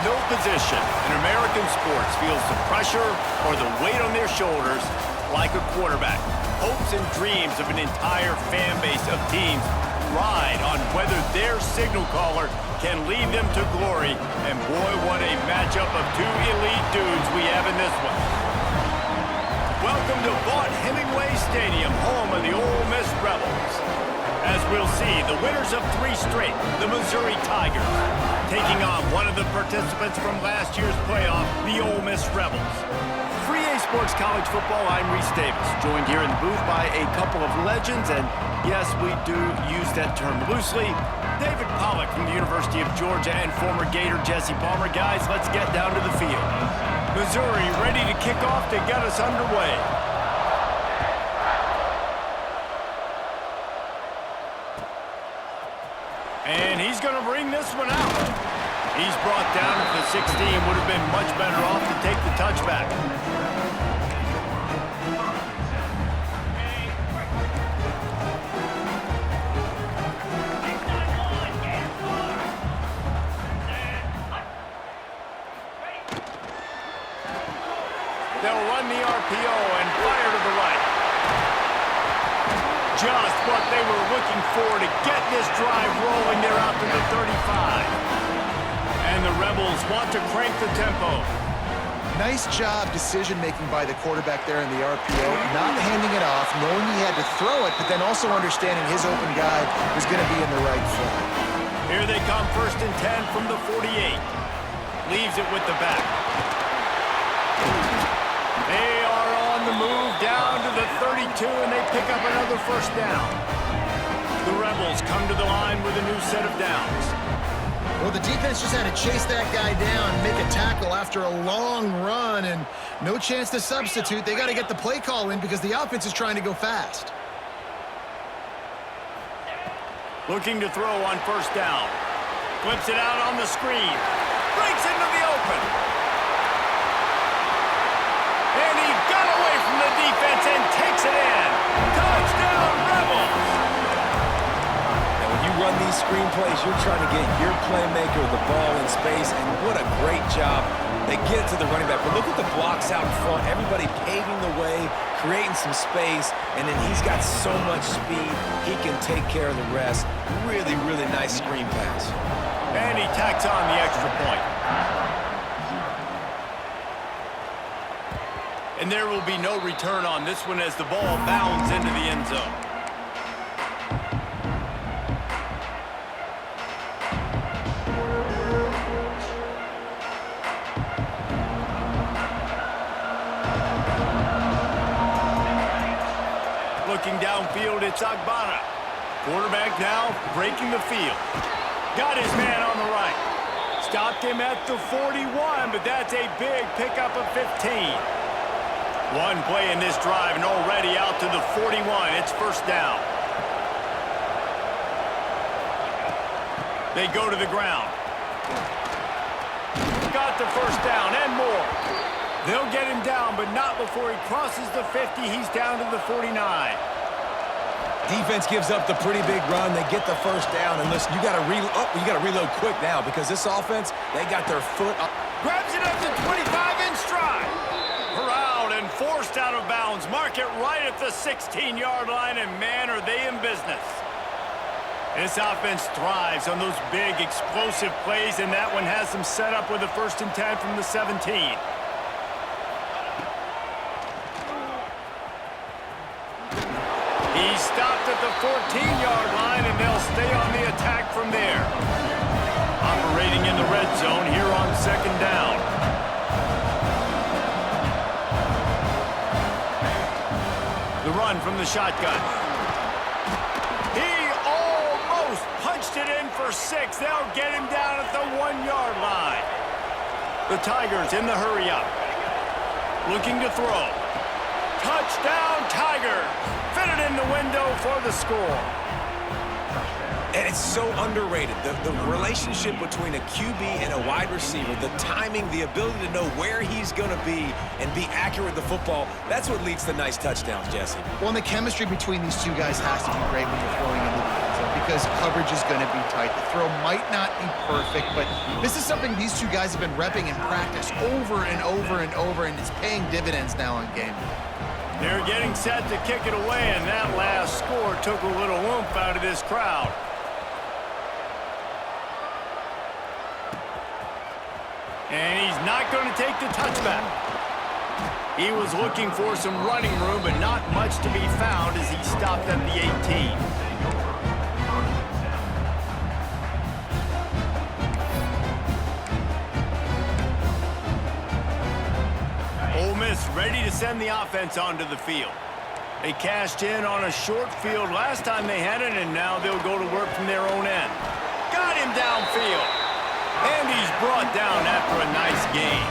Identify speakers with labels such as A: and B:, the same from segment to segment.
A: No position in American sports feels the pressure or the weight on their shoulders like a quarterback. Hopes and dreams of an entire fan base of teams ride on whether their signal caller can lead them to glory. And boy, what a matchup of two elite dudes we have in this one. Welcome to Vaught-Hemingway Stadium, home of the Ole Miss Rebels. As we'll see, the winners of 3 straight, the Missouri Tigers, taking on one of the participants from last year's playoff, the Ole Miss Rebels. 3A Sports College Football, I'm Reese Davis, joined here in the booth by a couple of legends, and yes, we do use that term loosely. David Pollack from the University of Georgia and former Gator Jesse Palmer. Guys, let's get down to the field. Missouri ready to kick off to get us underway. And he's going to bring this one out. He's brought down at the 16. Would have been much better off to take the touchback. They'll run the RPO and fire to the right. Just what they were looking for to get this drive rolling. They're out to the 35. And the Rebels want to crank the tempo.
B: Nice job decision-making by the quarterback there in the RPO, not handing it off, knowing he had to throw it, but then also understanding his open guy was going to be in the right spot.
A: Here they come, 1st and 10 from the 48. Leaves it with the back. They are on the move down to the 32, and they pick up another 1st down. The Rebels come to the line with a new set of downs.
C: Well, the defense just had to chase that guy down, make a tackle after a long run, and no chance to substitute. They got to get the play call in because the offense is trying to go fast.
A: Looking to throw on 1st down. Flips it out on the screen. Breaks into the open. And he got away from the defense and takes it in. Touchdown, Rebels!
D: Now, when you run these screen plays, you're trying to get your playmaker the ball in space, and what a great job. They get it to the running back, but look at the blocks out in front. Everybody paving the way, creating some space, and then he's got so much speed, he can take care of the rest. Really, really nice screen pass.
A: And he tacks on the extra point. And there will be no return on this one as the ball bounds into the end zone. Looking downfield, it's Agbana. Quarterback now breaking the field. Got his man on the right. Stopped him at the 41, but that's a big pickup of 15. One play in this drive and already out to the 41. It's 1st down. They go to the ground. Got the 1st down and more. They'll get him down, but not before he crosses the 50. He's down to the 49.
D: Defense gives up the pretty big run. They get the 1st down, and listen, you got to reload quick now because this offense, they got their foot up.
A: Grabs it up to 25 in stride. Corralled and forced out of bounds. Mark it right at the 16-yard line, and man, are they in business. This offense thrives on those big, explosive plays, and that one has them set up with a 1st and 10 from the 17. He's stopped at the 14-yard line, and they'll stay on the attack from there. Operating in the red zone here on 2nd down. The run from the shotgun. He almost punched it in for 6. They'll get him down at the 1-yard line. The Tigers in the hurry-up. Looking to throw. Touchdown, Tigers! Fitted in the window for the score.
D: And it's so underrated. The relationship between a QB and a wide receiver, the timing, the ability to know where he's going to be and be accurate with the football, that's what leads to nice touchdowns, Jesse.
C: Well, and the chemistry between these two guys has to be great when you're throwing into the end zone
B: because coverage is going to be tight. The throw might not be perfect, but this is something these two guys have been repping in practice over and over and over, and it's paying dividends now on game day.
A: They're getting set to kick it away, and that last score took a little oomph out of this crowd. And he's not going to take the touchback. He was looking for some running room, but not much to be found as he stopped at the 18. Ole Miss ready to send the offense onto the field. They cashed in on a short field last time they had it, and now they'll go to work from their own end. Got him downfield. And he's brought down after a nice gain.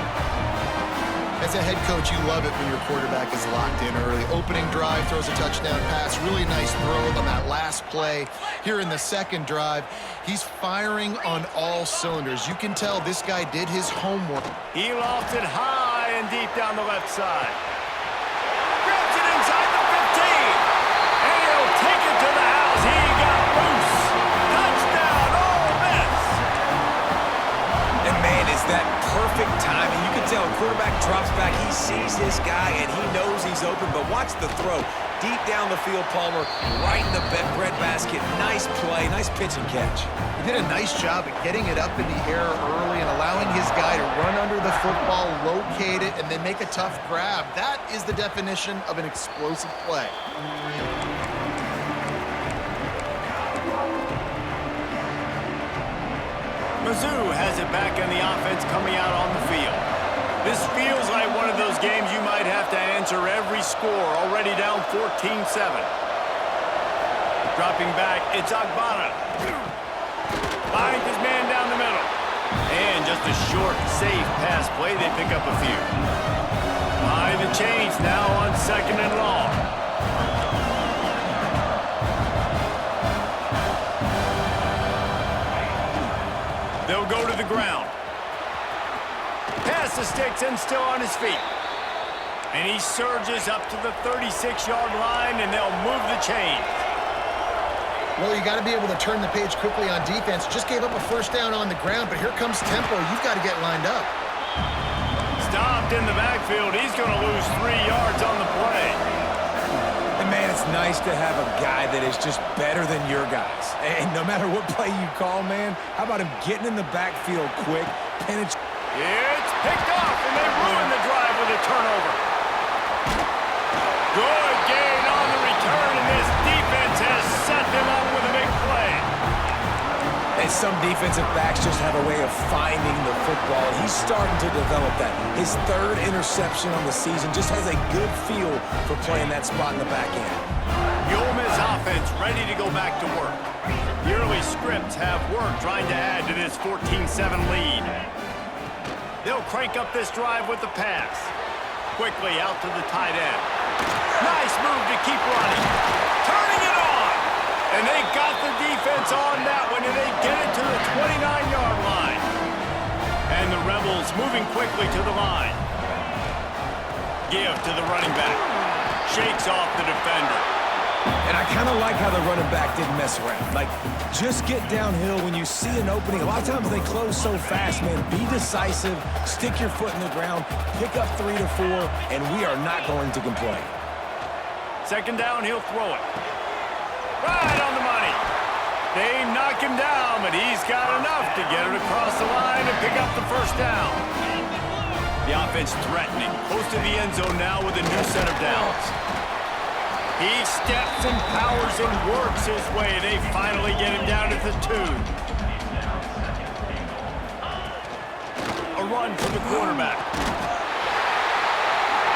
C: As a head coach, you love it when your quarterback is locked in early. Opening drive, throws a touchdown pass. Really nice throw on that last play. Here in the second drive, he's firing on all cylinders. You can tell this guy did his homework.
A: He lofted high and deep down the left side. Grabs it inside the 15. And he'll take it to the house. He got loose. Touchdown, Ole Miss.
D: And man, is that perfect timing. You can tell quarterback drops back. He sees his guy, and he knows he's open. But watch the throw. Deep down the field, Palmer, right in the bread basket. Nice play, nice pitch and catch.
B: He did a nice job at getting it up in the air early and allowing his guy to run under the football, locate it, and then make a tough grab. That is the definition of an explosive play.
A: Mizzou has it back on the offense coming out on the field. This feels like one of those games you might have to answer every score, already down 14-7. Dropping back, it's Agbana. Finds his man down the middle. And just a short, safe pass play, they pick up a few. Behind the chains now on 2nd and long. They'll go to the ground. Pass the sticks and still on his feet. And he surges up to the 36-yard line, and they'll move the chains.
C: Well, you got to be able to turn the page quickly on defense. Just gave up a first down on the ground, but here comes tempo. You've got to get lined up.
A: Stopped in the backfield. He's going to lose 3 yards on the play.
D: And man, it's nice to have a guy that is just better than your guys. And no matter what play you call, man, how about him getting in the backfield quick, penetrating.
A: It's picked off, and they ruin the drive with a turnover. Good gain on the return, and this defense has set them up with a big play.
D: And some defensive backs just have a way of finding the football. He's starting to develop that. His 3rd interception on the season just has a good feel for playing that spot in the back end.
A: The Ole Miss offense ready to go back to work. The early scripts have worked trying to add to this 14-7 lead. They'll crank up this drive with the pass. Quickly out to the tight end. Nice move to keep running. Turning it on. And they got the defense on that one, and they get it to the 29-yard line. And the Rebels moving quickly to the line. Give to the running back. Shakes off the defender.
D: And I kind of like how the running back didn't mess around. Like, just get downhill when you see an opening. A lot of times they close so fast, man. Be decisive, stick your foot in the ground, pick up 3 to 4, and we are not going to complain.
A: 2nd down, he'll throw it. Right on the money. They knock him down, but he's got enough to get it across the line and pick up the 1st down. The offense threatening, close to the end zone now with a new set of downs. He steps and powers and works his way. They finally get him down at the 2. A run for the quarterback.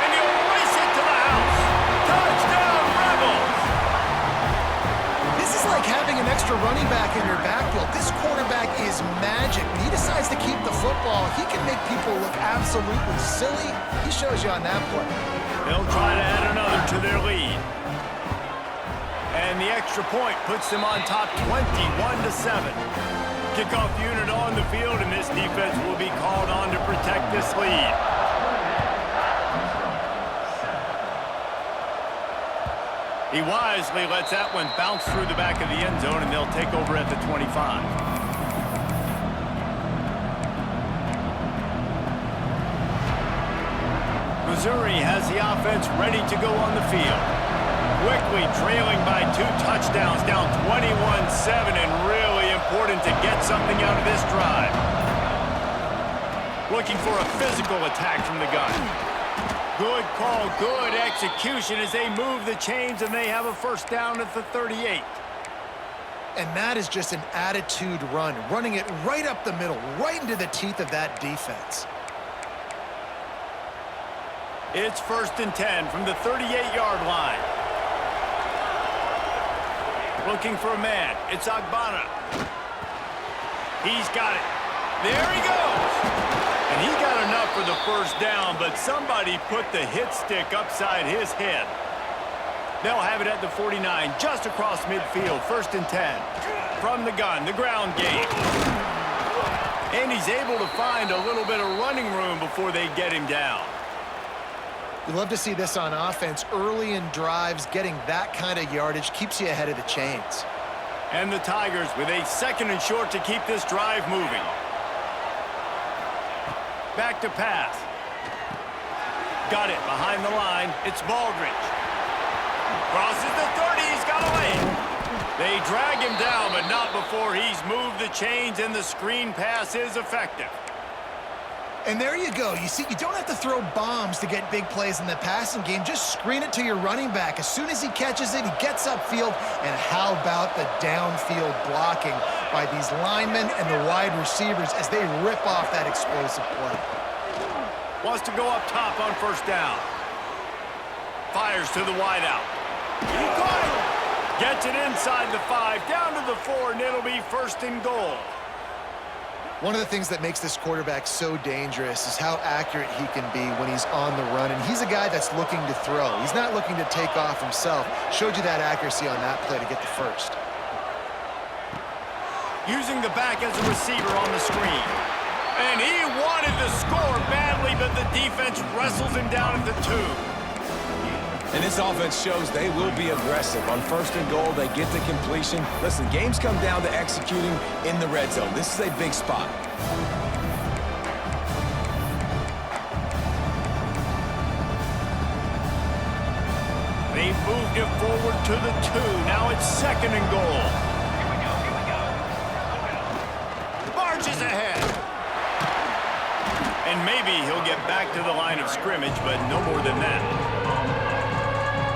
A: And he'll race it to the house. Touchdown, Rebels!
C: This is like having an extra running back in your backfield. This quarterback is magic. When he decides to keep the football, he can make people look absolutely silly. He shows you on that play.
A: They'll try to add another to their lead. And the extra point puts them on top 21-7. Kickoff unit on the field, and this defense will be called on to protect this lead. He wisely lets that one bounce through the back of the end zone, and they'll take over at the 25. Missouri has the offense ready to go on the field. Quickly trailing by 2 touchdowns, down 21-7, and really important to get something out of this drive. Looking for a physical attack from the gun. Good call, good execution as they move the chains, and they have a first down at the 38.
B: And that is just an attitude run, running it right up the middle, right into the teeth of that defense.
A: It's 1st and 10 from the 38-yard line. Looking for a man. It's Agbana. He's got it. There he goes. And he got enough for the first down, but somebody put the hit stick upside his head. They'll have it at the 49, just across midfield, 1st and 10. From the gun, the ground game. And he's able to find a little bit of running room before they get him down.
B: You love to see this on offense. Early in drives, getting that kind of yardage keeps you ahead of the chains.
A: And the Tigers with a 2nd and short to keep this drive moving. Back to pass. Got it behind the line. It's Baldridge. Crosses the 30. He's got away. They drag him down, but not before he's moved the chains, and the screen pass is effective.
B: And there you go. You see, you don't have to throw bombs to get big plays in the passing game. Just screen it to your running back. As soon as he catches it, he gets upfield. And how about the downfield blocking by these linemen and the wide receivers as they rip off that explosive play.
A: Wants to go up top on 1st down. Fires to the wideout. He caught it. Gets it inside the 5, down to the 4, and it'll be 1st and goal.
B: One of the things that makes this quarterback so dangerous is how accurate he can be when he's on the run. And he's a guy that's looking to throw. He's not looking to take off himself. Showed you that accuracy on that play to get the first.
A: Using the back as a receiver on the screen. And he wanted to score badly, but the defense wrestles him down at the 2.
D: And this offense shows they will be aggressive. On 1st and goal, they get the completion. Listen, games come down to executing in the red zone. This is a big spot.
A: They've moved it forward to the 2. Now it's 2nd and goal. Marches ahead. And maybe he'll get back to the line of scrimmage, but no more than that.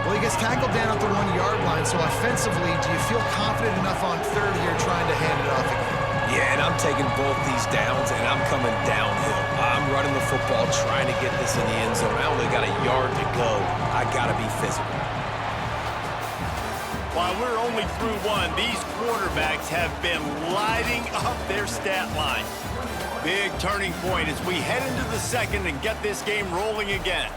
B: Well, he gets tackled down at the 1-yard line, so offensively, do you feel confident enough on 3rd here trying to hand it off again?
D: Yeah, and I'm taking both these downs, and I'm coming downhill. I'm running the football, trying to get this in the end zone. I only got a yard to go. I got to be physical.
A: While we're only through 1, these quarterbacks have been lighting up their stat line. Big turning point as we head into the 2nd and get this game rolling again.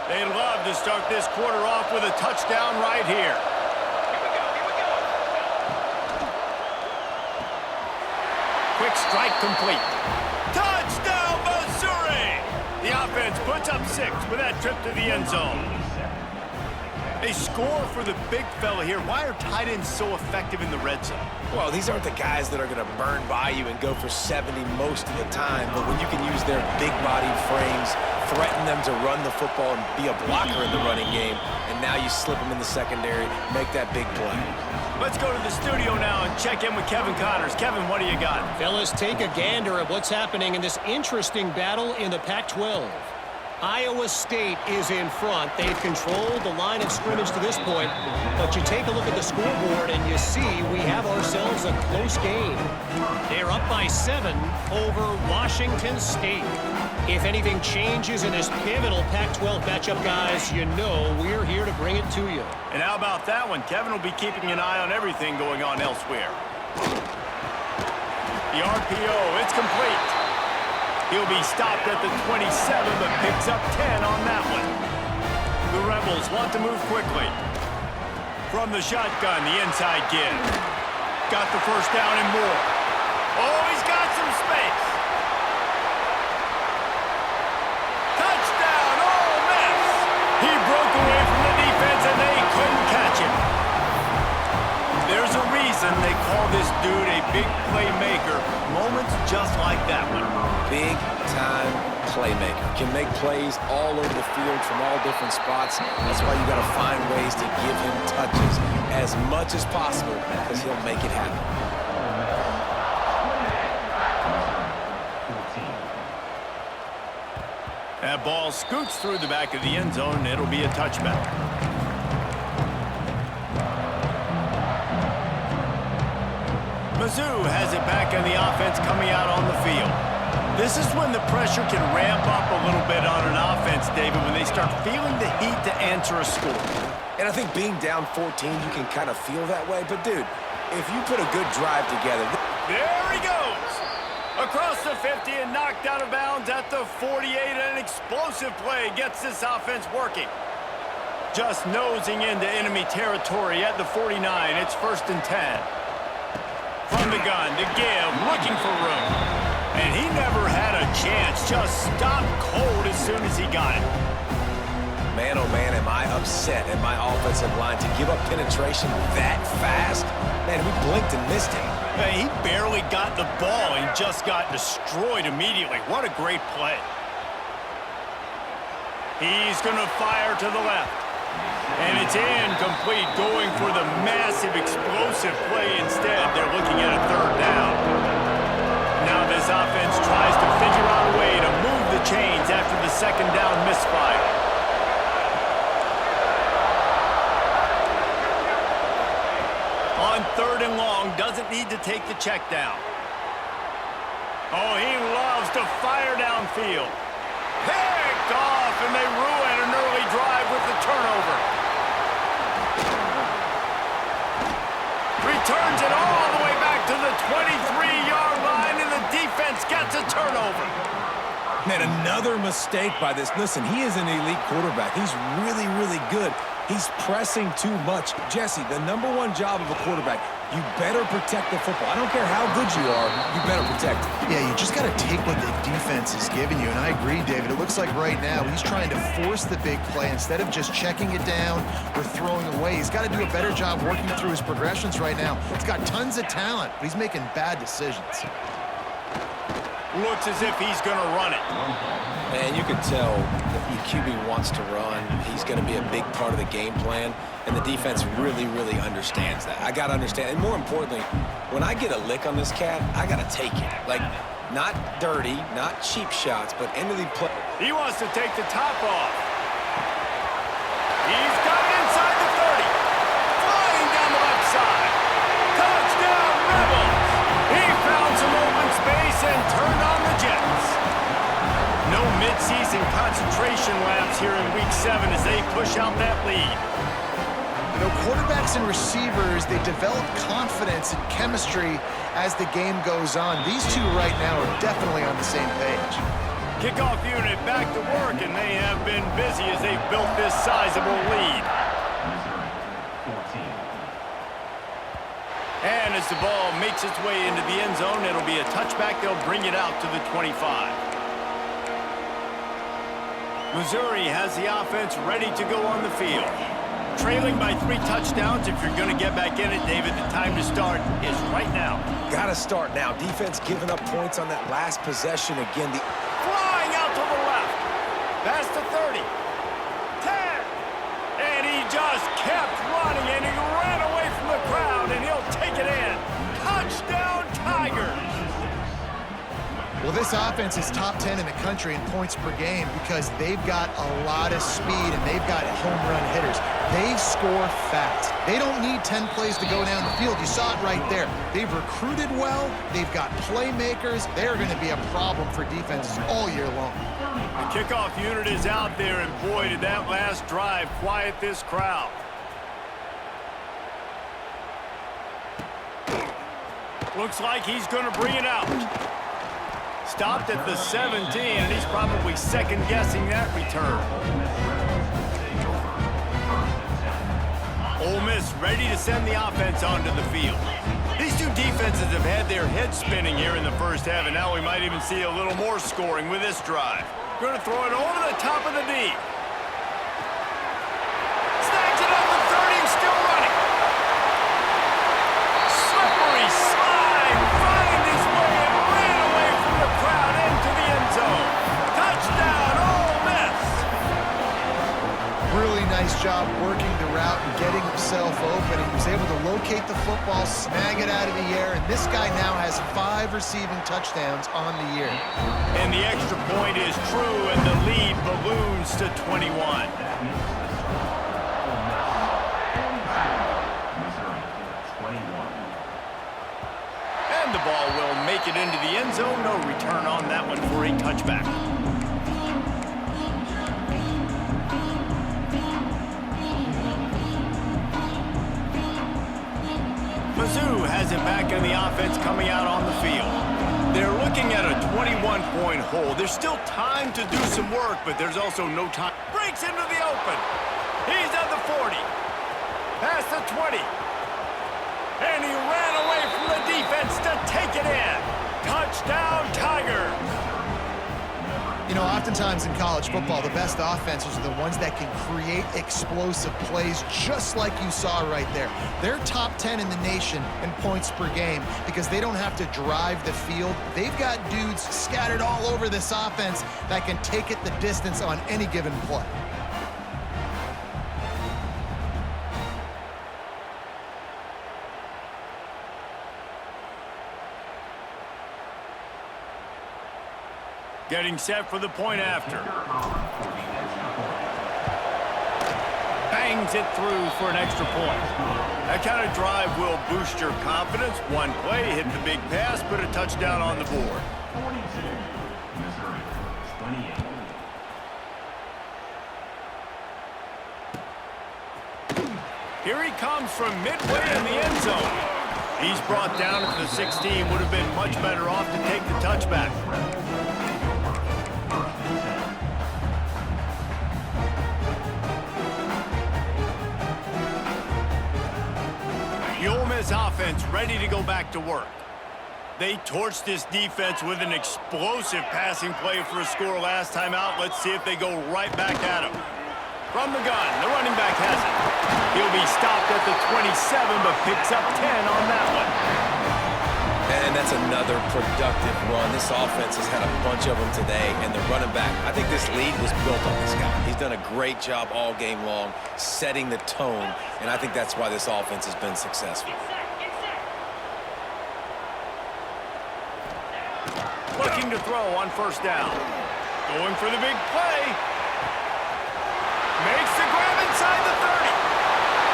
A: They'd love to start this quarter off with a touchdown right here. Quick strike complete. Touchdown, Missouri! The offense puts up 6 with that trip to the end zone. A score for the big fella here. Why are tight ends so effective in the red zone?
D: Well, these aren't the guys that are going to burn by you and go for 70 most of the time, but when you can use their big-bodied frames, threaten them to run the football and be a blocker in the running game, and now you slip them in the secondary, make that big play.
A: Let's go to the studio now and check in with Kevin Connors. Kevin, what do you got?
E: Fellas, take a gander at what's happening in this interesting battle in the Pac-12. Iowa State is in front. They've controlled the line of scrimmage to this point, but you take a look at the scoreboard and you see we have ourselves a close game. They're up by 7 over Washington State. If anything changes in this pivotal Pac-12 matchup, guys, you know we're here to bring it to you.
A: And how about that one? Kevin will be keeping an eye on everything going on elsewhere. The RPO, it's complete. He'll be stopped at the 27, but picks up 10 on that one. The Rebels want to move quickly. From the shotgun, the inside give. Got the first down and more. Oh, he's got some space. Touchdown, Ole Miss. He broke away from the defense, and they couldn't catch him. There's a reason they call this dude a big playmaker. Moments just like that one.
D: Big-time playmaker. Can make plays all over the field from all different spots. That's why you got to find ways to give him touches as much as possible because he'll make it happen.
A: That ball scoots through the back of the end zone, and it'll be a touchback. Mizzou has it back on the offense coming out on the field. This is when the pressure can ramp up a little bit on an offense, David, when they start feeling the heat to answer a score.
D: And I think being down 14, you can kind of feel that way. But, dude, if you put a good drive together...
A: There he goes! Across the 50 and knocked out of bounds at the 48. An explosive play gets this offense working. Just nosing into enemy territory at the 49. It's 1st and 10. From the gun to give, looking for room. And he never had a chance, just stopped cold as soon as he got it.
D: Man, oh man, am I upset at my offensive line to give up penetration that fast? Man, we blinked and missed him.
A: Hey, he barely got the ball and just got destroyed immediately. What a great play. He's going to fire to the left. And it's incomplete, going for the massive explosive play instead. They're looking at a 3rd down. Now this offense tries to figure out a way to move the chains after the 2nd down misfire. On 3rd and long, doesn't need to take the check down. Oh, he loves to fire downfield. Picked off, and they ruin an early drive with the turnover. Returns it all the way back to the 23-yard line, and the defense gets a turnover.
D: Man, another mistake by this. Listen, he is an elite quarterback. He's really, really good. He's pressing too much. Jesse, the #1 job of a quarterback, you better protect the football. I don't care how good you are, you better protect it.
B: Yeah, you just got to take what the defense is giving you, and I agree, David. It looks like right now he's trying to force the big play instead of just checking it down or throwing away. He's got to do a better job working through his progressions right now. He's got tons of talent, but he's making bad decisions.
A: Looks as if he's going to run it.
D: And you can tell the QB wants to run. He's going to be a big part of the game plan, and the defense really, really understands that. I got to understand, and more importantly, when I get a lick on this cat, I got to take it. Like, not dirty, not cheap shots, but end of the play.
A: He wants to take the top off. He's got it inside the 30. Flying down the left side. Touchdown, Rebels. He found some open space and turned on the Jets. No midseason concentration laps here in Week 7 as they push out that lead.
B: You know, quarterbacks and receivers, they develop confidence and chemistry as the game goes on. These two right now are definitely on the same page.
A: Kickoff unit back to work, and they have been busy as they've built this sizable lead. And as the ball makes its way into the end zone, it'll be a touchback. They'll bring it out to the 25. Missouri has the offense ready to go on the field. Trailing by 3 touchdowns. If you're going to get back in it, David, the time to start is right now.
D: Got to start now. Defense giving up points on that last possession again.
A: Flying out to the left. Past the 30. 10. And he just kept running, and he ran away from the crowd, and he'll take it in. Touchdown, Tigers.
B: Well, this offense is top 10 in the country in points per game because they've got a lot of speed and they've got home run hitters. They score fast. They don't need 10 plays to go down the field. You saw it right there. They've recruited well. They've got playmakers. They're going to be a problem for defenses all year long.
A: The kickoff unit is out there, and boy, did that last drive quiet this crowd. Looks like he's going to bring it out. Stopped at the 17, and he's probably second-guessing that return. Ole Miss ready to send the offense onto the field. He These two defenses have had their heads spinning here in the first half, and now we might even see a little more scoring with this drive. Going to throw it over the top of the knee. Snags it up the 30, still running. Slippery slide, find his way and ran away from the crowd into the end zone. Touchdown, Ole Miss.
B: Really nice job working the route and getting himself open. He was able to locate the football, snag it out of the air, and this guy now has 5 receiving touchdowns on the year.
A: And the extra point is true, and the lead balloons to 21. And the ball will make it into the end zone. No return on that one for a touchback. Mizzou has it back in the offense coming out on the field. They're looking at a 21-point hole. There's still time to do some work, but there's also no time. Breaks into the open. He's at the 40. Past the 20. And he ran away from the defense to take it in. Touchdown, Tigers.
B: You know, oftentimes in college football, the best offenses are the ones that can create explosive plays just like you saw right there. They're top 10 in the nation in points per game because they don't have to drive the field. They've got dudes scattered all over this offense that can take it the distance on any given play.
A: Getting set for the point after. Bangs it through for an extra point. That kind of drive will boost your confidence. One play, hit the big pass, put a touchdown on the board. Here he comes from midway in the end zone. He's brought down at the 16. Would have been much better off to take the touchback. The Ole Miss offense ready to go back to work. They torched this defense with an explosive passing play for a score last time out. Let's see if they go right back at him. From the gun, the running back has it. He'll be stopped at the 27, but picks up 10 on that one.
D: And that's another productive run. This offense has had a bunch of them today, and the running back, I think this lead was built on this guy. He's done a great job all game long, setting the tone, and I think that's why this offense has been successful.
A: Looking to throw on first down. Going for the big play. Makes the grab inside the 30.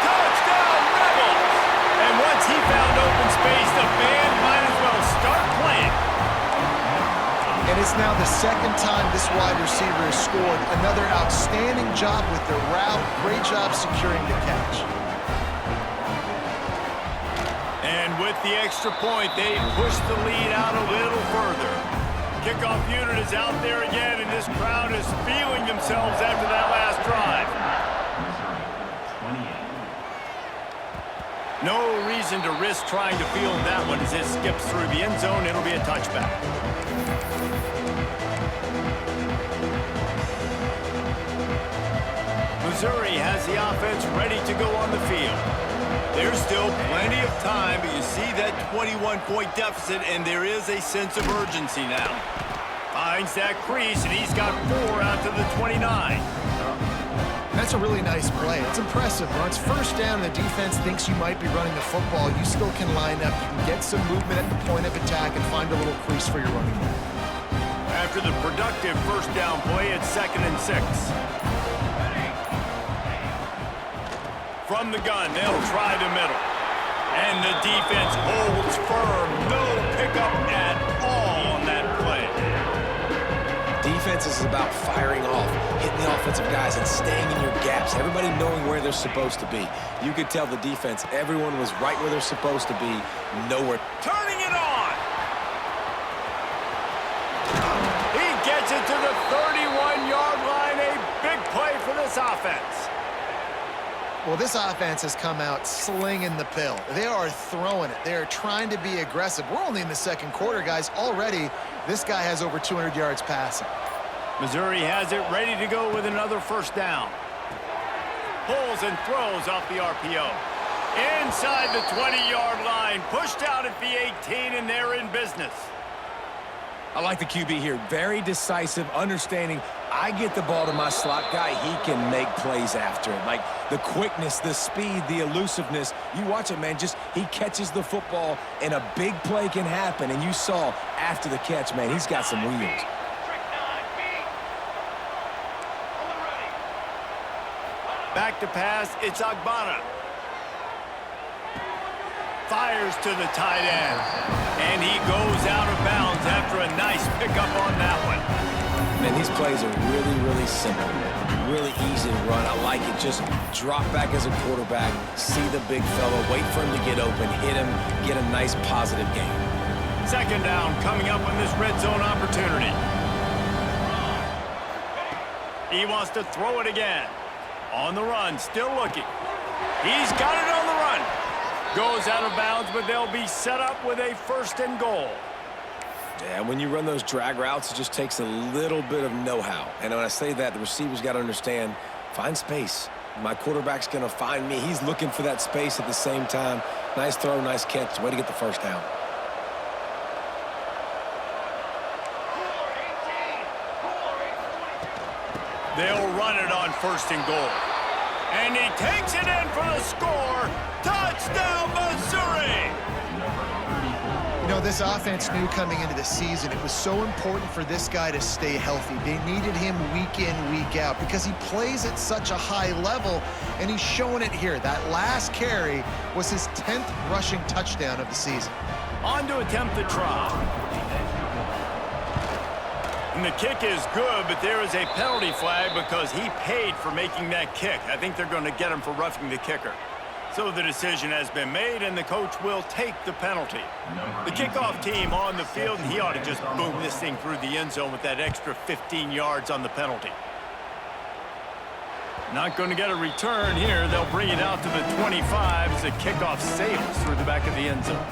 A: Touchdown, Rebels! And once he found open space, the band might as well start playing.
B: And it's now the second time this wide receiver has scored. Another outstanding job with the route. Great job securing the catch.
A: And with the extra point, they push the lead out a little further. Kickoff unit is out there again, and this crowd is feeling themselves after that last drive. No reason to risk trying to field that one as it skips through the end zone. It'll be a touchback. Missouri has the offense ready to go on the field. There's still plenty of time, but you see that 21-point deficit, and there is a sense of urgency now. Finds that crease, and he's got 4 out to the 29.
B: That's a really nice play. It's impressive. When it's first down and the defense thinks you might be running the football, you still can line up. You can get some movement at the point of attack and find a little crease for your running back.
A: After the productive first down play, it's 2nd and 6. From the gun, they'll try the middle. And the defense holds firm. No pickup at all on that play.
D: Defense is about firing off, hitting the offensive guys and staying in your gaps. Everybody knowing where they're supposed to be. You could tell the defense, everyone was right where they're supposed to be, nowhere.
A: Turning it on. He gets it to the 31-yard line. A big play for this offense.
B: Well, this offense has come out slinging the pill. They are throwing it. They are trying to be aggressive. We're only in the second quarter, guys. Already, this guy has over 200 yards passing.
A: Missouri has it ready to go with another first down. Pulls and throws off the RPO. Inside the 20-yard line, pushed out at the 18, and they're in business.
D: I like the QB here. Very decisive, understanding I get the ball to my slot guy, he can make plays after it. Like the quickness, the speed, the elusiveness. You watch it, man, just he catches the football and a big play can happen. And you saw after the catch, man, he's got some wheels.
A: Back to pass, it's Agbana. Fires to the tight end. And he goes out of bounds after a nice pickup on that one.
D: Man, these plays are really, really simple. Really easy to run. I like it. Just drop back as a quarterback, see the big fella, wait for him to get open, hit him, get a nice positive gain.
A: Second down coming up on this red zone opportunity. He wants to throw it again. On the run, still looking. He's got it on the run. Goes out of bounds, but they'll be set up with a first and goal.
D: Yeah, when you run those drag routes, it just takes a little bit of know-how. And when I say that, the receiver's got to understand, find space. My quarterback's going to find me. He's looking for that space at the same time. Nice throw, nice catch. Way to get the first down.
A: They'll run it on first and goal. And he takes it in for the score. Touchdown, Missouri!
B: You know, this offense knew coming into the season it was so important for this guy to stay healthy. They needed him week in, week out because he plays at such a high level, and he's showing it here. That last carry was his 10th rushing touchdown of the season.
A: On to attempt the try. And the kick is good, but there is a penalty flag because he paid for making that kick. I think they're going to get him for roughing the kicker. So the decision has been made, and the coach will take the penalty. The kickoff team on the field, and he ought to just boom this thing through the end zone with that extra 15 yards on the penalty. Not going to get a return here. They'll bring it out to the 25 as the kickoff sails through the back of the end zone.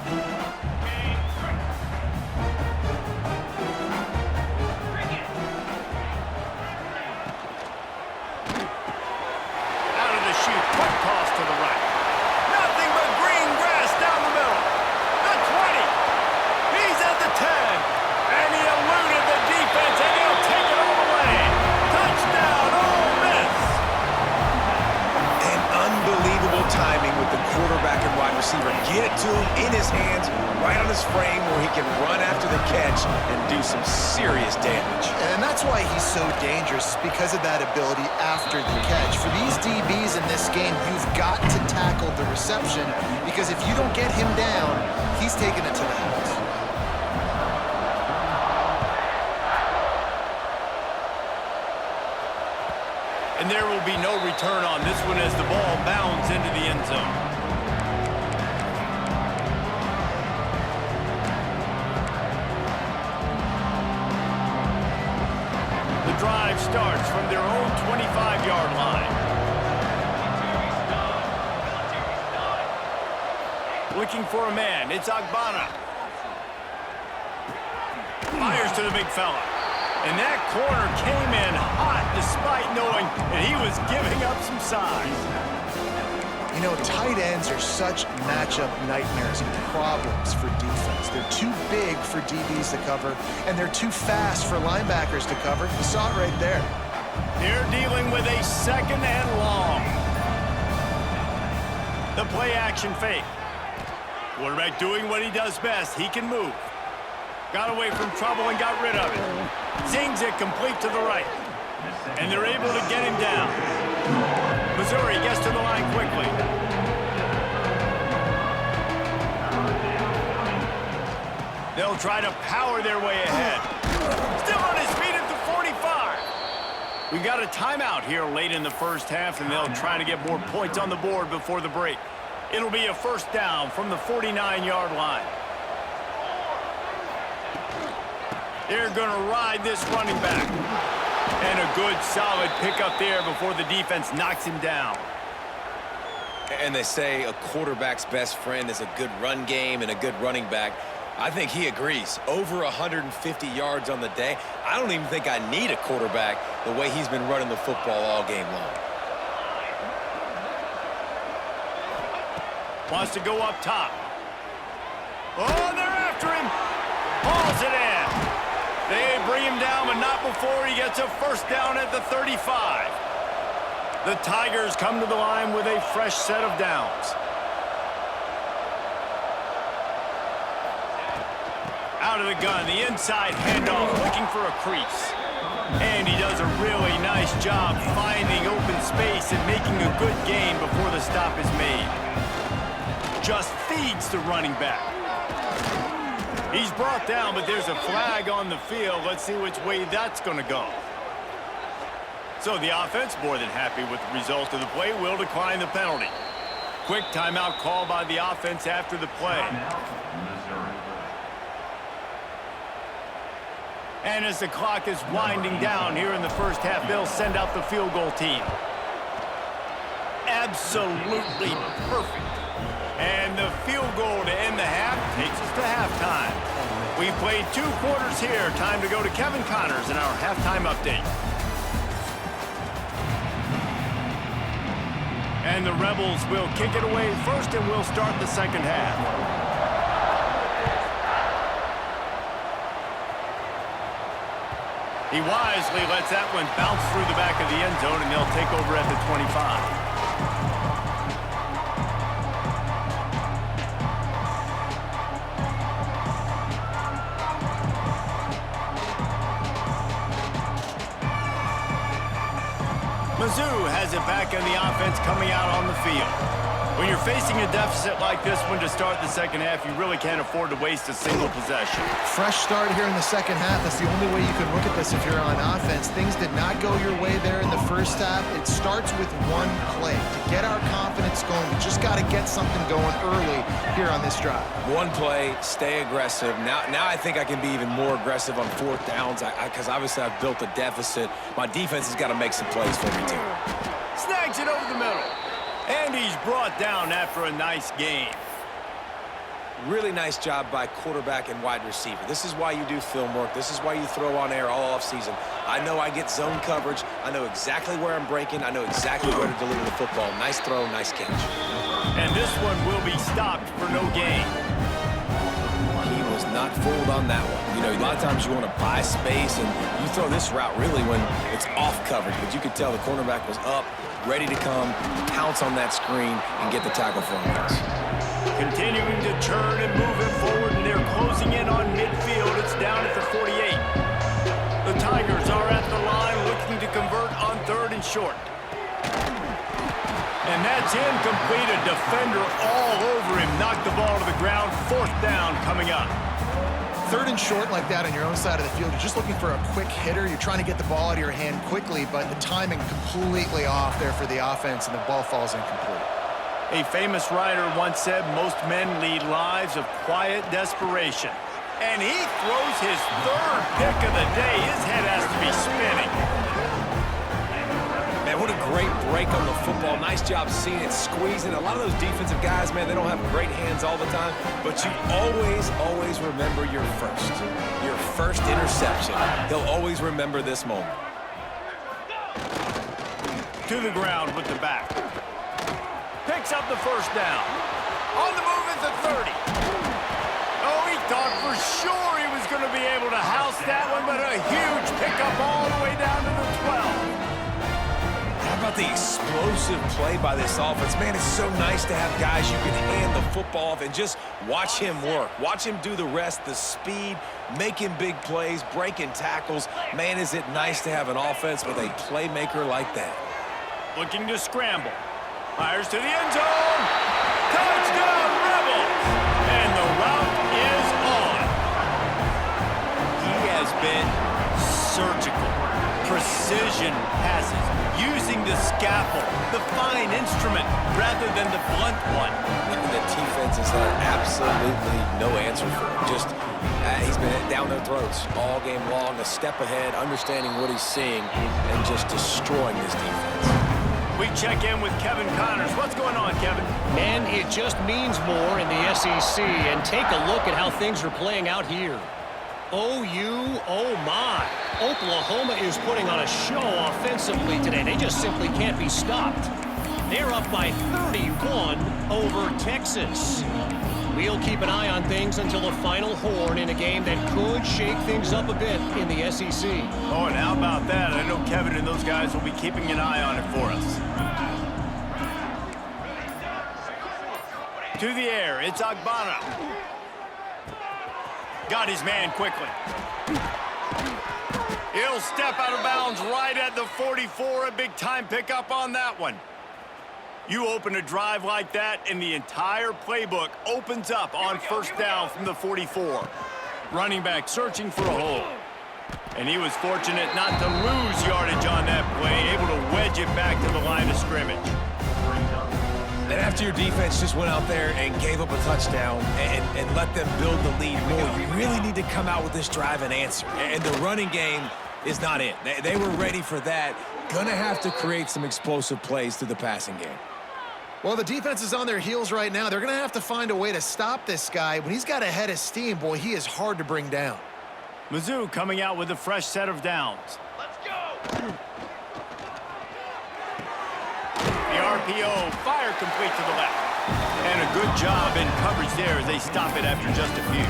D: Get it to him in his hands, right on his frame where he can run after the catch and do some serious damage.
B: And that's why he's so dangerous, because of that ability after the catch. For these DBs in this game, you've got to tackle the reception, because if you don't get him down, he's taking it to the house.
A: And there will be no return on this one as the ball bounds into the end zone. Drive starts from their own 25-yard line. Looking for a man. It's Agbana. Fires to the big fella. And that corner came in hot despite knowing that he was giving up some size.
B: You know, tight ends are such matchup nightmares and problems for defense. They're too big for DBs to cover, and they're too fast for linebackers to cover. You saw it right there.
A: They're dealing with a second and long. The play-action fake. Quarterback doing what he does best. He can move. Got away from trouble and got rid of it. Zings it complete to the right. And they're able to get him down. Missouri gets to the line quickly. They'll try to power their way ahead. Still on his feet at the 45. We've got a timeout here late in the first half, and they'll try to get more points on the board before the break. It'll be a first down from the 49-yard line. They're going to ride this running back. And a good, solid pickup there before the defense knocks him down.
D: And they say a quarterback's best friend is a good run game and a good running back. I think he agrees. Over 150 yards on the day. I don't even think I need a quarterback the way he's been running the football all game long.
A: Wants to go up top. Oh, they're after him. Hauls it in. They bring him down, but not before he gets a first down at the 35. The Tigers come to the line with a fresh set of downs. Out of the gun, the inside handoff, looking for a crease. And he does a really nice job finding open space and making a good gain before the stop is made. Just feeds the running back. He's brought down, but there's a flag on the field. Let's see which way that's going to go. So the offense, more than happy with the result of the play, will decline the penalty. Quick timeout call by the offense after the play. And as the clock is winding down here in the first half, they'll send out the field goal team. Absolutely perfect. And the field goal to end the half takes us to halftime. We've played 2 quarters here. Time to go to Kevin Connors in our halftime update. And the Rebels will kick it away first, and we'll start the second half. He wisely lets that one bounce through the back of the end zone, and they'll take over at the 25. Mizzou has it back in the offense coming out on the field. When you're facing a deficit like this one to start the second half, you really can't afford to waste a single possession.
B: Fresh start here in the second half. That's the only way you can look at this if you're on offense. Things did not go your way there in the first half. It starts with one play. To get our confidence going, we just got to get something going early here on this drive.
D: One play, stay aggressive. Now I think I can be even more aggressive on 4th downs because obviously I've built a deficit. My defense has got to make some plays for me too.
A: Snags it over the middle. And he's brought down after a nice gain.
D: Really nice job by quarterback and wide receiver. This is why you do film work. This is why you throw on air all offseason. I know I get zone coverage. I know exactly where I'm breaking. I know exactly where to deliver the football. Nice throw, nice catch.
A: And this one will be stopped for no gain.
D: He was not fooled on that one. You know, a lot of times you want to buy space, and you throw this route really when it's off coverage. But you could tell the cornerback was up, ready to come, pounce on that screen, and get the tackle for him.
A: Continuing to turn and move it forward, and they're closing in on midfield. It's down at the 48. The Tigers are at the line looking to convert on 3rd and short. And that's incomplete. A defender all over him. Knocked the ball to the ground. 4th down coming up.
B: 3rd and short like that on your own side of the field, you're just looking for a quick hitter. You're trying to get the ball out of your hand quickly, but the timing completely off there for the offense, and the ball falls incomplete.
A: A famous writer once said, most men lead lives of quiet desperation. And he throws his 3rd pick of the day. His head has to be spinning.
D: Man, what a great break on the football. Nice job seeing it, squeezing. A lot of those defensive guys, man, they don't have great hands all the time, but you always remember your first interception. He'll always remember this moment.
A: To the ground with the back. Picks up the first down. On the move at the 30. Oh, he thought for sure he was going to be able to house that one, but a huge pickup all the way down to the 12.
D: How about the explosive play by this offense? Man, it's so nice to have guys you can hand the football off and just watch him work. Watch him do the rest, the speed, making big plays, breaking tackles. Man, is it nice to have an offense with a playmaker like that.
A: Looking to scramble. Fires to the end zone. Touchdown, Rebels! And the route is on. He has been surgical. Precision passes. Using the scalpel, the fine instrument, rather than the blunt one.
D: The defense has had absolutely no answer for him. Just, he's been down their throats all game long, a step ahead, understanding what he's seeing, and just destroying this defense.
A: We check in with Kevin Connors. What's going on, Kevin?
E: And it just means more in the SEC. And take a look at how things are playing out here. OU, oh my. Oklahoma is putting on a show offensively today. They just simply can't be stopped. They're up by 31 over Texas. We'll keep an eye on things until the final horn in a game that could shake things up a bit in the SEC.
A: Oh, and how about that? I know Kevin and those guys will be keeping an eye on it for us. To the air, it's Agbana. Got his man quickly. He'll step out of bounds right at the 44. A big-time pickup on that one. You open a drive like that, and the entire playbook opens up on first down from the 44. Running back searching for a hole. And he was fortunate not to lose yardage on that play, able to wedge it back to the line of scrimmage.
D: And after your defense just went out there and gave up a touchdown and let them build the lead more, you really need to come out with this drive and answer. And the running game is not it. They were ready for that. Gonna have to create some explosive plays through the passing game.
B: Well, the defense is on their heels right now. They're going to have to find a way to stop this guy. When he's got a head of steam, boy, he is hard to bring down.
A: Mizzou coming out with a fresh set of downs.
F: Let's go!
A: The RPO, fire complete to the left. And a good job in coverage there as they stop it after just a few.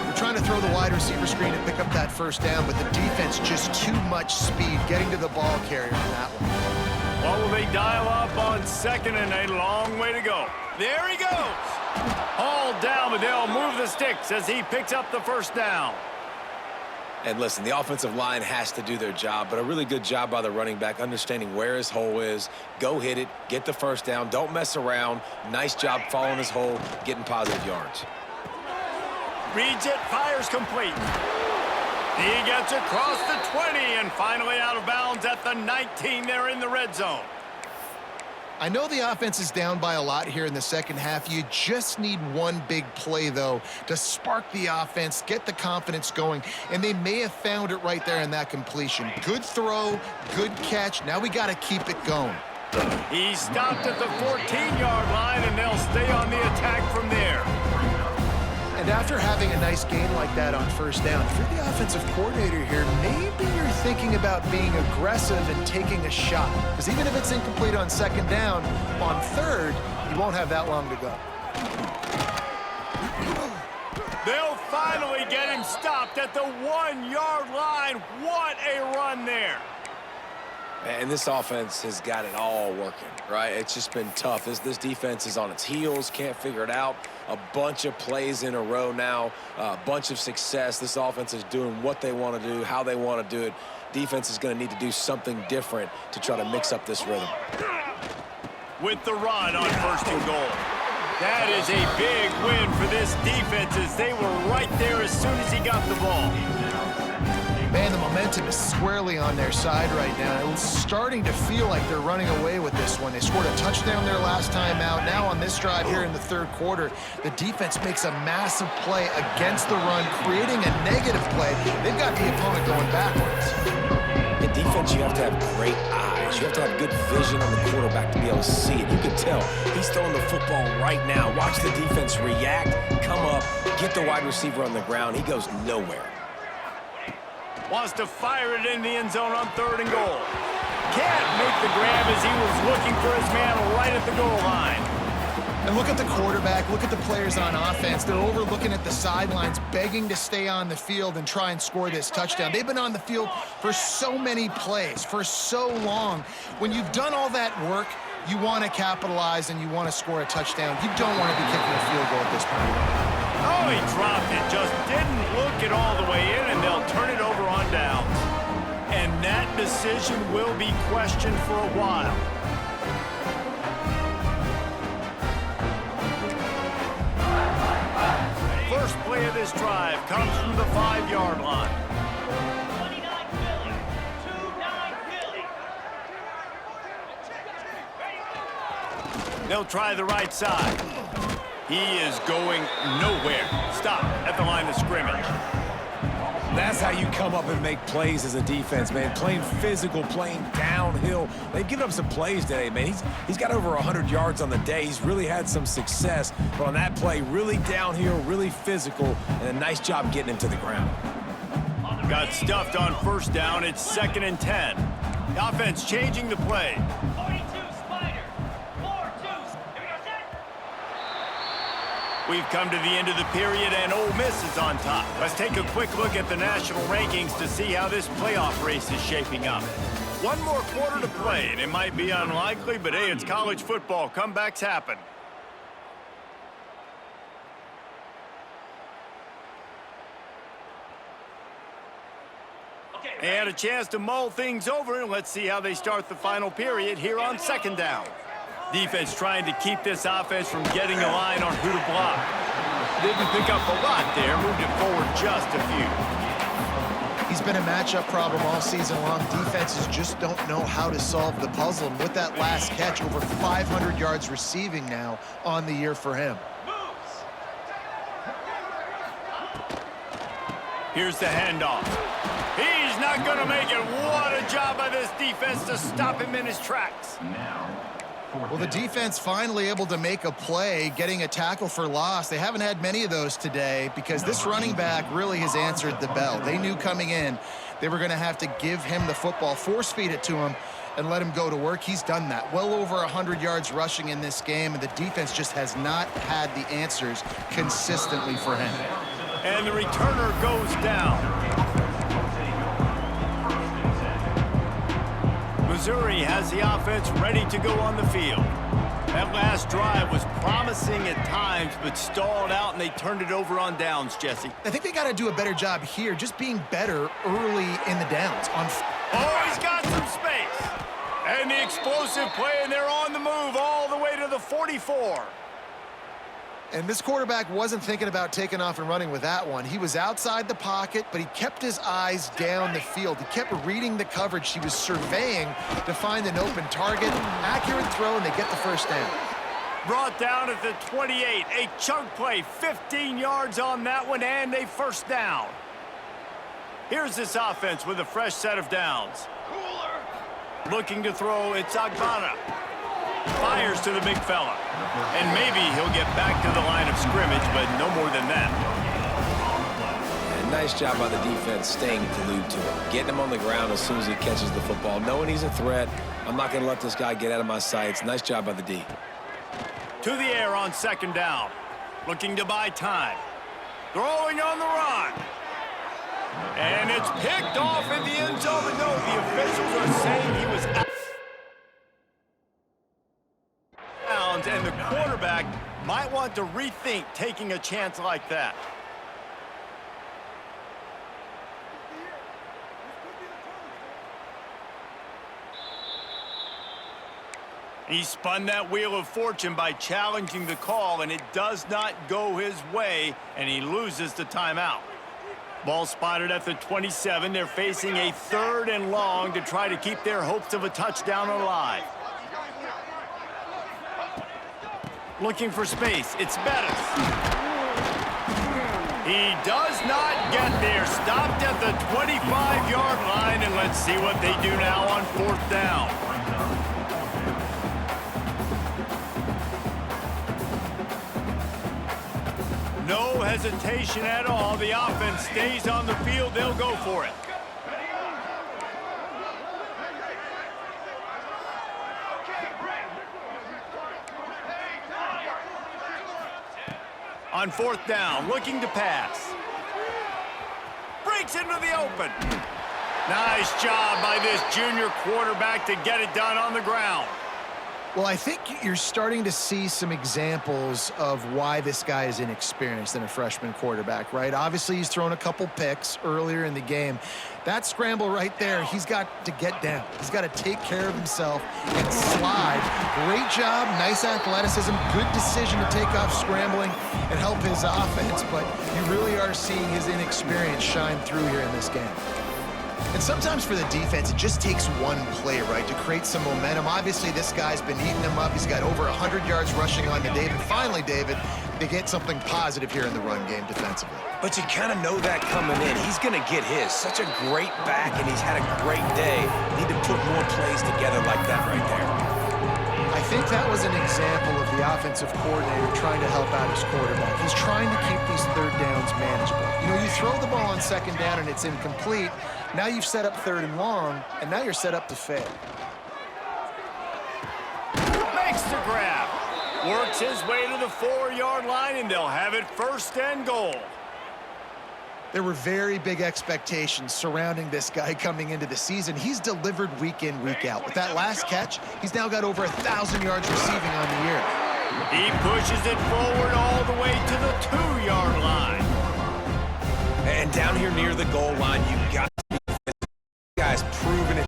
B: They're trying to throw the wide receiver screen and pick up that first down, but the defense just too much speed getting to the ball carrier on that one.
A: What will they dial up on second and a long way to go? There he goes. Hauled down, but they'll move the sticks as he picks up the first down.
D: And listen, the offensive line has to do their job, but a really good job by the running back understanding where his hole is. Go hit it, get the first down, don't mess around. Nice job following his hole, getting positive yards.
A: Reads it, fires complete. He gets across the 20 and finally out of bounds at the 19 there in the red zone.
B: I know the offense is down by a lot here in the second half. You just need one big play, though, to spark the offense, get the confidence going, and they may have found it right there in that completion. Good throw, good catch. Now we got to keep it going.
A: He stopped at the 14-yard line, and they'll stay on the attack from there.
B: And after having a nice game like that on first down, if you're the offensive coordinator here, maybe you're thinking about being aggressive and taking a shot. Because even if it's incomplete on second down, on third, you won't have that long to go.
A: They'll finally get him stopped at the 1-yard line. What a run there.
D: And this offense has got it all working, right? It's just been tough. This defense is on its heels, can't figure it out. A bunch of plays in a row now, a bunch of success. This offense is doing what they want to do, how they want to do it. Defense is going to need to do something different to try to mix up this rhythm.
A: With the run on first and goal. That is a big win for this defense as they were right there as soon as he got the ball.
B: Man, the momentum is squarely on their side right now. It's starting to feel like they're running away with this one. They scored a touchdown their last time out. Now on this drive here in the third quarter, the defense makes a massive play against the run, creating a negative play. They've got the opponent going backwards.
D: In defense, you have to have great eyes. You have to have good vision on the quarterback to be able to see it. You can tell he's throwing the football right now. Watch the defense react, come up, get the wide receiver on the ground. He goes nowhere.
A: Wants to fire it in the end zone on third and goal. Can't make the grab as he was looking for his man right at the goal line.
B: And look at the quarterback, look at the players on offense. They're over looking at the sidelines, begging to stay on the field and try and score this touchdown. They've been on the field for so many plays, for so long. When you've done all that work, you want to capitalize and you want to score a touchdown. You don't want to be kicking a field goal at this point.
A: Oh, he dropped it. Just didn't look it all the way in, and they'll turn it over on downs. And that decision will be questioned for a while. First play of this drive comes from the 5-yard line.
F: 29 Philly. 2-9 Philly.
A: They'll try the right side. He is going nowhere. Stop at the line of scrimmage.
D: That's how you come up and make plays as a defense, man. Playing physical, playing downhill. They've given up some plays today, man. He's got over 100 yards on the day. He's really had some success. But on that play, really downhill, really physical, and a nice job getting him to the ground.
A: Got stuffed on first down. It's 2nd and 10. The offense changing the play.
F: 42 Spider. 4-2. Here we go, set.
A: We've come to the end of the period, and Ole Miss is on top. Let's take a quick look at the national rankings to see how this playoff race is shaping up. One more quarter to play, and it might be unlikely, but hey, it's college football. Comebacks happen. They had a chance to mull things over, and let's see how they start the final period here on 2nd down. Defense trying to keep this offense from getting a line on who to block. Didn't pick up a lot there, moved it forward just a few.
B: He's been a matchup problem all season long. Defenses just don't know how to solve the puzzle. And with that last catch, over 500 yards receiving now on the year for him.
A: Here's the handoff. He's not going to make it. What a job by this defense to stop him in his tracks.
B: Well, the defense finally able to make a play, getting a tackle for loss. They haven't had many of those today because this running back really has answered the bell. They knew coming in they were going to have to give him the football, force feed it to him, and let him go to work. He's done that. Well over 100 yards rushing in this game, and the defense just has not had the answers consistently for him.
A: And the returner goes down. Missouri has the offense ready to go on the field. That last drive was promising at times, but stalled out, and they turned it over on downs, Jesse.
B: I think they got to do a better job here, just being better early in the downs.
A: Oh, he's got some space. And the explosive play, and they're on the move all the way to the 44.
B: And this quarterback wasn't thinking about taking off and running with that one. He was outside the pocket, but he kept his eyes down the field. He kept reading the coverage. He was surveying to find an open target. Accurate throw, and they get the first down.
A: Brought down at the 28. A chunk play, 15 yards on that one, and a first down. Here's this offense with a fresh set of downs. Looking to throw, it's Agbana. Fires to the big fella. And maybe he'll get back to the line of scrimmage, but no more than that.
D: And nice job by the defense staying glued to him. Getting him on the ground as soon as he catches the football. Knowing he's a threat, I'm not going to let this guy get out of my sights. Nice job by the D.
A: To the air on 2nd down. Looking to buy time. Throwing on the run. And it's picked off in the end zone. But no, the officials are saying he was out. And the quarterback might want to rethink taking a chance like that. He spun that wheel of fortune by challenging the call, and it does not go his way, and he loses the timeout. Ball spotted at the 27. They're facing a 3rd and long to try to keep their hopes of a touchdown alive. Looking for space. It's Bettis. He does not get there. Stopped at the 25-yard line, and let's see what they do now on 4th down. No hesitation at all. The offense stays on the field. They'll go for it. On 4th down, looking to pass. Breaks into the open. Nice job by this junior quarterback to get it done on the ground.
B: Well, I think you're starting to see some examples of why this guy is inexperienced in a freshman quarterback, right? Obviously, he's thrown a couple picks earlier in the game. That scramble right there, he's got to get down. He's got to take care of himself and slide. Great job, nice athleticism, good decision to take off scrambling and help his offense, but you really are seeing his inexperience shine through here in this game. And sometimes for the defense, it just takes one play, right, to create some momentum. Obviously, this guy's been eating them up. He's got over 100 yards rushing on to David. Finally, David, they get something positive here in the run game defensively.
D: But you kind of know that coming in. He's going to get his. Such a great back, and he's had a great day. Need to put more plays together like that right there.
B: I think that was an example of the offensive coordinator trying to help out his quarterback. He's trying to keep these third downs manageable. You know, you throw the ball on second down and it's incomplete. Now you've set up third and long, and now you're set up to fail.
A: Makes the grab. Works his way to the 4-yard line, and they'll have it first and goal.
B: There were very big expectations surrounding this guy coming into the season. He's delivered week in, week out. With that last catch, he's now got over 1,000 yards receiving on the year.
A: He pushes it forward all the way to the 2-yard line.
D: And down here near the goal line, you got to be this guy's proven it.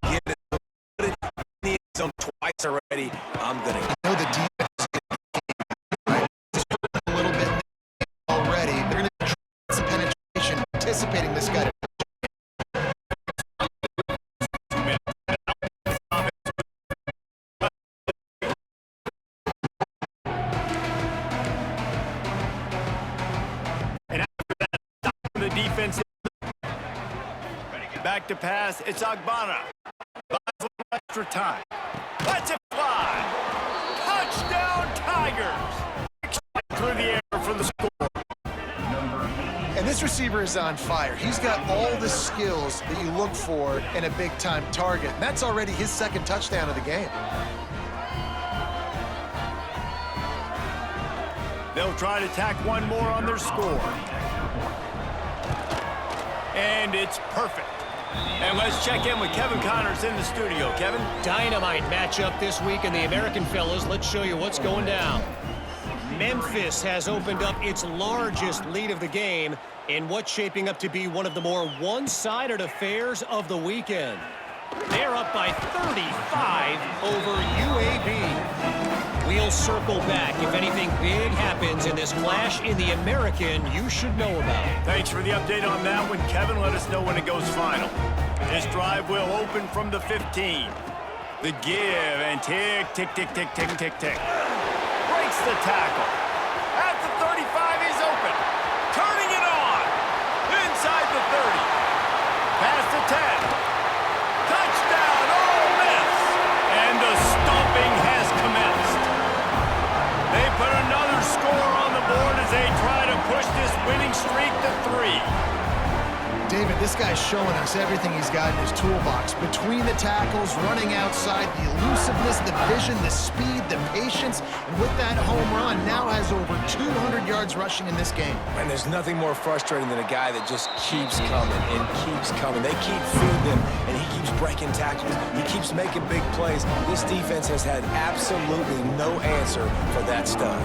D: Get it, put it in the end zone twice already. I'm going to
B: know the defense is a little bit already. They're going to try some penetration, anticipating this guy.
A: The defense back to pass. It's Agbana. 5 extra time. Let's it fly. Touchdown Tigers. Through the air for the score.
B: And this receiver is on fire. He's got all the skills that you look for in a big-time target. And that's already his second touchdown of the game.
A: They'll try to tack one more on their score. And it's perfect. And let's check in with Kevin Connors in the studio. Kevin?
E: Dynamite matchup this week in the American fellas. Let's show you what's going down. Memphis has opened up its largest lead of the game in what's shaping up to be one of the more one-sided affairs of the weekend. They're up by 35 over UAB. We'll circle back if anything big happens in this clash in the American you should know about.
A: Thanks for the update on that one, Kevin. Let us know when it goes final. This drive will open from the 15. The give and tick, tick, tick, tick, tick, tick, tick. Breaks the tackle. At the 35, he's open. Turning it on. Inside the 30. Past the 10. Touchdown, Ole Miss. And the stomping has commenced. They put another score on the board as they try to push this winning streak to 3.
B: David, this guy's showing us everything he's got in his toolbox. Between the tackles, running outside, the elusiveness, the vision, the speed, the patience, and with that home run, now has over 200 yards rushing in this game.
D: And there's nothing more frustrating than a guy that just keeps coming and keeps coming. They keep feeding him, and he keeps breaking tackles. He keeps making big plays. This defense has had absolutely no answer for that stud.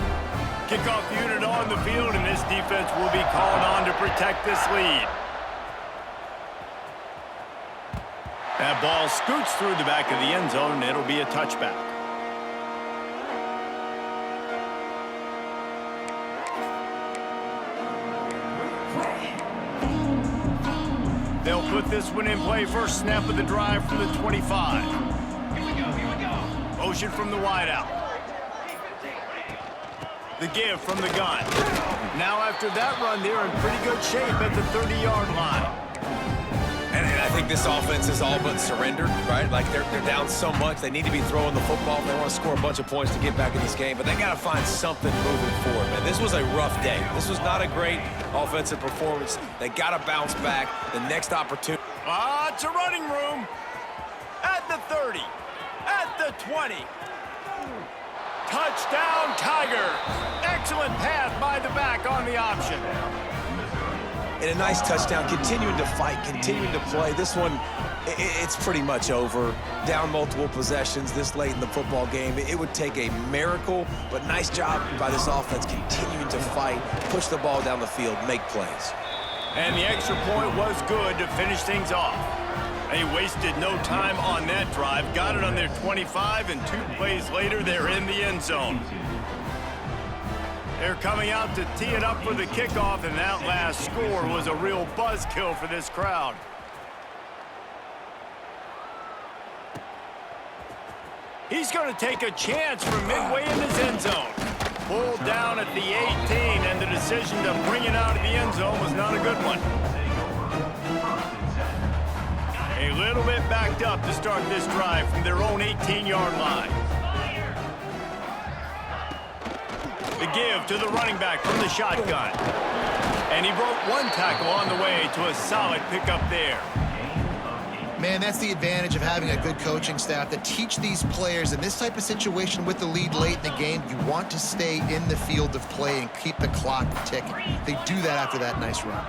A: Kickoff unit on the field, and this defense will be called on to protect this lead. That ball scoots through the back of the end zone, and it'll be a touchback. They'll put this one in play first snap of the drive from the 25.
F: Here we go.
A: Motion from the wideout. The give from the gun. Now after that run, they're in pretty good shape at the 30-yard line.
D: And I think this offense is all but surrendered, right? Like they're down so much, they need to be throwing the football. They want to score a bunch of points to get back in this game, but they got to find something moving forward, man. This was a rough day. This was not a great offensive performance. They got to bounce back. The next opportunity.
A: It's a running room. At the 30. At the 20. Touchdown, Tigers. Excellent pass by the back on the option.
D: And a nice touchdown, continuing to fight, continuing to play. This one, it's pretty much over. Down multiple possessions this late in the football game. It would take a miracle, but nice job by this offense continuing to fight, push the ball down the field, make plays.
A: And the extra point was good to finish things off. They wasted no time on that drive. Got it on their 25, and 2 plays later, they're in the end zone. They're coming out to tee it up for the kickoff, and that last score was a real buzzkill for this crowd. He's going to take a chance from midway in his end zone. Pulled down at the 18, and the decision to bring it out of the end zone was not a good one. A little bit backed up to start this drive from their own 18-yard line. The give to the running back from the shotgun. And he broke one tackle on the way to a solid pickup there.
B: Man, that's the advantage of having a good coaching staff that teach these players in this type of situation with the lead late in the game. You want to stay in the field of play and keep the clock ticking. They do that after that nice run.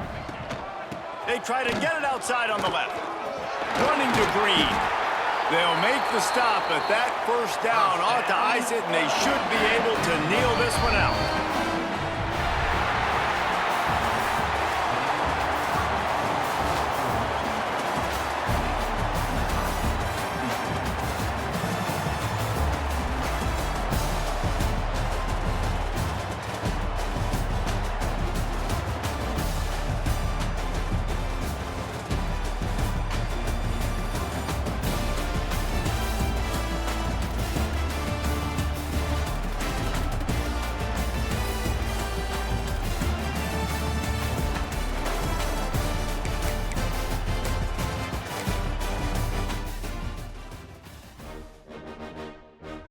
A: They try to get it outside on the left. Running to Green. They'll make the stop, but that first down ought to ice it, and they should be able to kneel this one out.